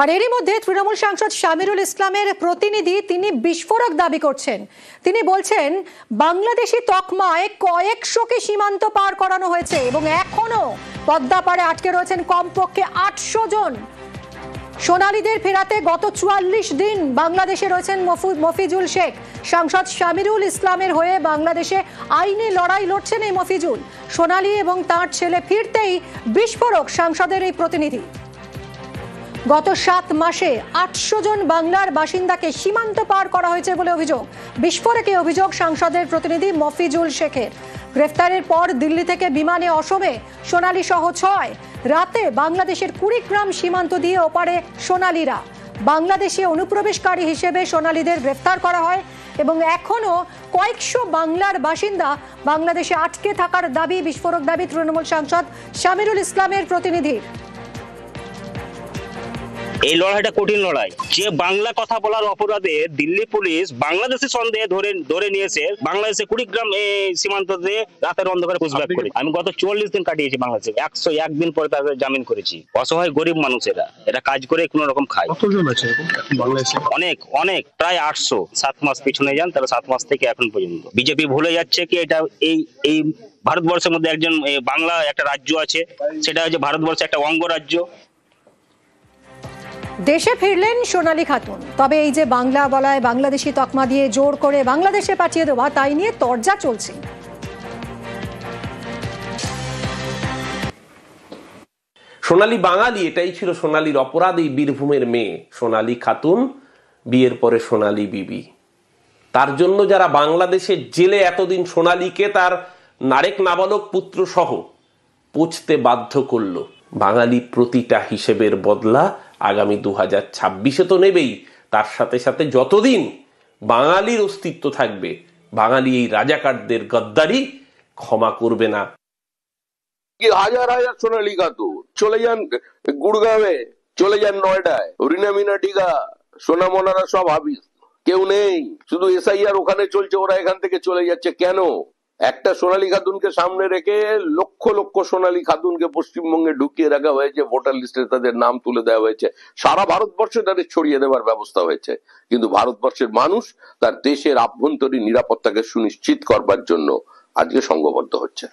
আর এরই মধ্যে তৃণমূল সাংসদ শামিরুল ইসলামের প্রতিনিধি তিনি বিস্ফোরক দাবি করছেন। তিনি বলছেন বাংলাদেশি তকমায় কয়েকশোকে সীমান্ত পার করানো হয়েছে এবং এখনো পদ্মা পাড়ে আটকে রয়েছেন কমপক্ষে 800 জন। সোনালীদের ফেরাতে গত 44 দিন বাংলাদেশে রয়েছেন মফিজুল শেখ। সাংসদ শামিরুল ইসলামের হয়ে বাংলাদেশে আইনি লড়াই লড়ছেন এই মফিজুল। সোনালী এবং তার ছেলে ফিরতেই বিস্ফোরক সাংসদের এই প্রতিনিধি। গত 7 মাসে 800 জন বাংলার বাসিন্দাকে সীমান্ত পার করা হয়েছে বলে অভিযোগ। বিস্ফোরকে অভিযোগ সাংসদের প্রতিনিধি মফিজুল শেখের। গ্রেফতারের পর দিল্লি থেকে বিমানে অসমে সোনালী সহ 6 রাতে বাংলাদেশের কুড়িগ্রাম সীমান্ত দিয়ে ওপারে সোনালীরা। বাংলাদেশে অনুপ্রবেশকারী হিসেবে সোনালীদের গ্রেফতার করা হয় এবং এখনো কয়েকশো বাংলার বাসিন্দা বাংলাদেশে আটকে থাকার দাবি, বিস্ফোরক দাবি তৃণমূল সাংসদ শামিরুল ইসলামের প্রতিনিধির। এই লড়াইটা কঠিন লড়াই। যে বাংলা কথা বলার অপরাধে দিল্লি পুলিশ বাংলাদেশের সন্দেহে ধরে নিয়েছে বাংলাদেশে কুড়িগ্রাম সীমান্ত দিয়ে রাতের অন্ধকারে পুষব্যাক করে। আমি গত 44 দিন কাটিয়েছি বাংলাদেশে। 101 দিন পরে তাদের জামিন করেছি। অসহায় গরিব মানুষেরা এরা কাজ করে কোন রকম খায়। কতজন আছে বাংলাদেশে? অনেক প্রায় 800। 7 মাস পিছনে যান, তারা 7 মাস থেকে এখন পর্যন্ত। বিজেপি ভুলে যাচ্ছে কি এটা এই ভারতবর্ষের মধ্যে একজন বাংলা একটা রাজ্য আছে, সেটা হচ্ছে ভারতবর্ষের একটা অঙ্গরাজ্য। দেশে ফিরলেন সোনালী খাতুন। তবে এই যে বাংলা বলায় বাংলাদেশি তকমা দিয়ে জোর করে বাংলাদেশে পাঠিয়ে দেওয়া, তাই নিয়ে তরজা চলছে। সোনালী বাঙালি, এটাই ছিল সোনালীর অপরাধ। এই বীরভূমের মেয়ে সোনালী খাতুন, বিয়ের পরে সোনালী বিবি। তার জন্য যারা বাংলাদেশের জেলে এতদিন সোনালীকে তার নারেক নাবালক পুত্র সহ পচতে বাধ্য করলো, বাঙালি প্রতিটা হিসেবের বদলা আগামী 2026-এ তো নেবেই। তার সাথে সাথে যতদিন বাঙালির অস্তিত্ব থাকবে, বাঙালি এই রাজাকারদের গদ্দারি ক্ষমা করবে না। হাজার হাজার সোনালী খাতুন চলে যান গুড়গাঁওয়ে, চলে যান নয়ডায়, রিনামিনা ডিগা, সোনামনারা সব হাবিস, কেউ নেই। শুধু এসআইআর ওখানে চলছে, ওরা এখান থেকে চলে যাচ্ছে কেন? একটা সোনালী খাতুনকে সামনে রেখে লক্ষ লক্ষ সোনালী খাতুনকে পশ্চিমবঙ্গে ঢুকিয়ে রাখা হয়েছে, ভোটার লিস্টে তাদের নাম তুলে দেওয়া হয়েছে, সারা ভারতবর্ষে তাদের ছড়িয়ে দেওয়ার ব্যবস্থা হয়েছে। কিন্তু ভারতবর্ষের মানুষ তার দেশের আভ্যন্তরীণ নিরাপত্তাকে সুনিশ্চিত করবার জন্য আজকে সংঘবদ্ধ হচ্ছে।